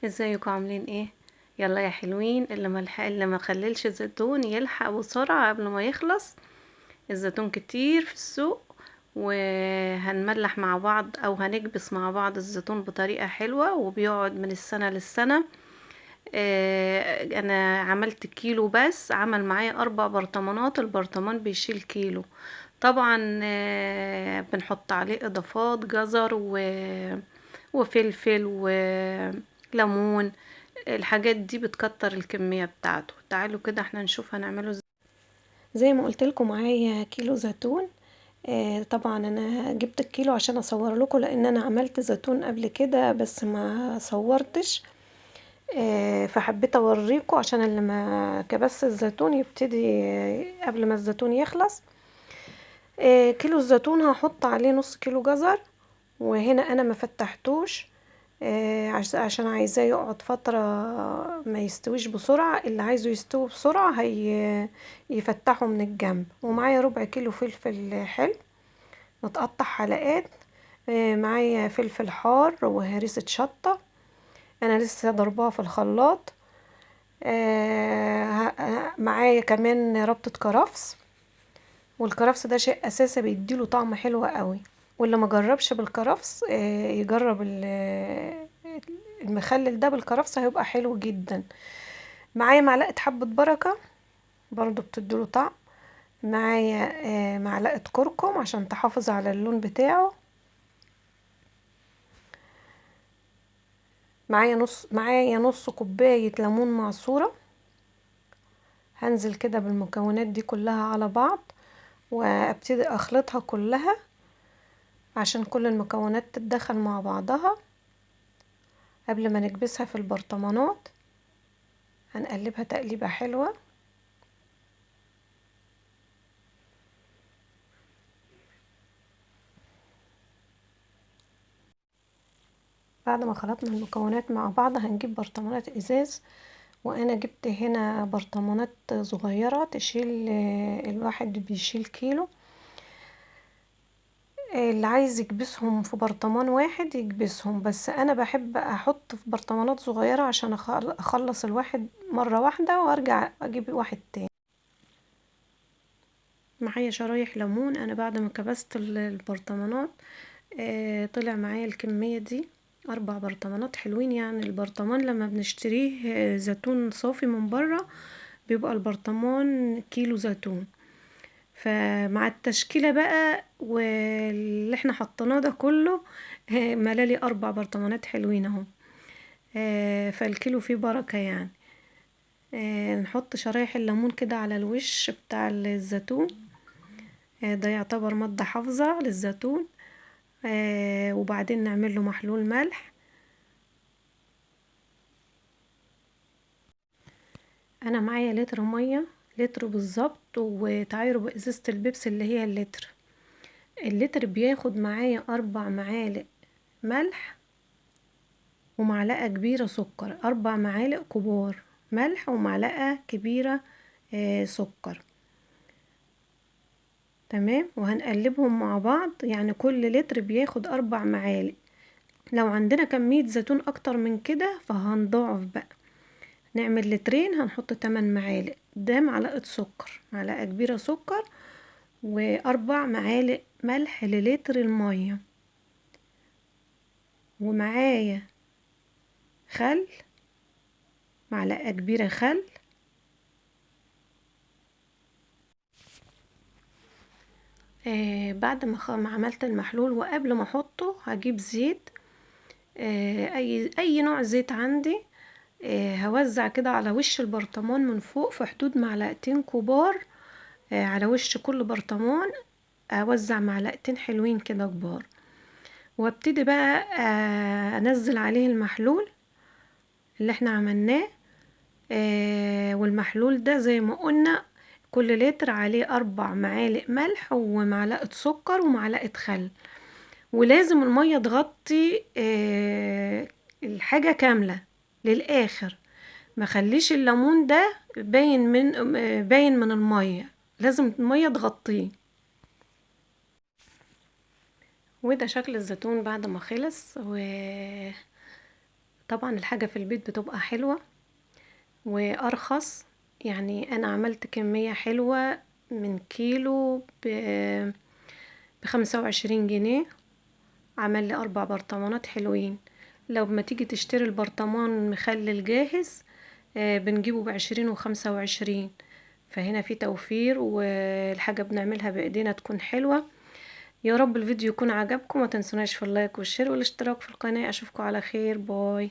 ازيكم عاملين ايه؟ يلا يا حلوين، اللي ما خللش زيتون يلحق بسرعة قبل ما يخلص. الزيتون كتير في السوق، وهنملح مع بعض او هنكبس مع بعض الزيتون بطريقة حلوة وبيقعد من السنة للسنة. انا عملت كيلو، بس عمل معايا 4 برطمانات، البرطمان بيشيل كيلو. طبعا بنحط عليه اضافات جزر وفلفل وليمون. الحاجات دي بتكتر الكمية بتاعته. تعالوا كده احنا نشوف هنعمله ازاي. زي ما قلت لكم معايا كيلو زيتون. طبعا انا جبت الكيلو عشان اصور لكم، لان انا عملت زيتون قبل كده بس ما صورتش. فحبيت اوريكم عشان اللي ما كبس الزيتون يبتدي قبل ما الزيتون يخلص. كيلو الزيتون هحط عليه نص كيلو جزر، وهنا انا ما فتحتوش عشان عايزاه يقعد فترة ما يستويش بسرعة. اللي عايزه يستوي بسرعة يفتحه من الجنب. ومعايا ربع كيلو فلفل حلو متقطع حلقات. معايا فلفل حار وهريسة شطة، انا لسه ضربها في الخلاط. معايا كمان ربطة كرفس، والكرفس ده شيء اساسي بيديله طعم حلو قوي. واللي ما جربش بالكرفس يجرب المخلل ده بالكرفس، هيبقى حلو جدا. معايا معلقة حبة بركة برضو بتديله طعم. معايا معلقة كركم عشان تحافظ على اللون بتاعه. معايا نص كوباية ليمون معصورة. هنزل كده بالمكونات دي كلها على بعض وابتدي اخلطها كلها عشان كل المكونات تتدخل مع بعضها قبل ما نكبسها في البرطمانات. هنقلبها تقليبة حلوة. بعد ما خلطنا المكونات مع بعض هنجيب برطمانات ازاز، وانا جبت هنا برطمانات صغيرة تشيل، الواحد بيشيل كيلو. اللي عايز يكبسهم في برطمان واحد يكبسهم، بس انا بحب احط في برطمانات صغيرة عشان اخلص الواحد مرة واحدة وارجع اجيب واحد تاني. معايا شرايح ليمون. انا بعد ما كبست البرطمانات طلع معايا الكمية دي 4 برطمانات حلوين. يعني البرطمان لما بنشتريه زيتون صافي من برا بيبقى البرطمان كيلو زيتون. فمع التشكيلة بقى واللي احنا حطيناه ده كله ملالي 4 برطمانات حلوين اهو. فالكيلو فيه بركة يعني. نحط شرايح الليمون كده على الوش بتاع الزيتون. ده يعتبر مادة حافظة للزيتون. وبعدين نعمل له محلول ملح. انا معايا لتر مية، لتر بالظبط، وتعايروا بازازة البيبسي اللي هي اللتر بياخد معايا 4 معالق ملح ومعلقة كبيرة سكر. 4 معالق كبار ملح ومعلقة كبيرة سكر. تمام، وهنقلبهم مع بعض. يعني كل لتر بياخد 4 معالق. لو عندنا كمية زيتون اكتر من كده فهنضاعف بقى، نعمل لترين هنحط 8 معالق. ده معلقة سكر، معلقة كبيرة سكر، و4 معالق ملح للتر المية. ومعايا خل، معلقة كبيرة خل. بعد ما عملت المحلول وقبل ما احطه هجيب زيت، اي نوع زيت عندي. هوزع كده على وش البرطمان من فوق في حدود معلقتين كبار. على وش كل برطمان اوزع معلقتين حلوين كده كبار، وابتدي بقى انزل عليه المحلول اللي احنا عملناه. والمحلول ده زي ما قلنا كل لتر عليه 4 معالق ملح ومعلقة سكر ومعلقة خل. ولازم المية تغطي الحاجة كاملة للآخر. ما خليش الليمون ده باين من المية، لازم المية تغطيه. وده شكل الزيتون بعد ما خلص. طبعا الحاجة في البيت بتبقى حلوة وارخص. يعني انا عملت كمية حلوة من كيلو ب25 جنيه، عمل لي 4 برطمانات حلوين. لو ما تيجي تشتري البرطمان مخلل جاهز بنجيبه ب20 و25. فهنا في توفير، والحاجة بنعملها بإيدينا تكون حلوة. يا رب الفيديو يكون عجبكم، ما تنسوناش في اللايك والشير والاشتراك في القناة. اشوفكم على خير، باي.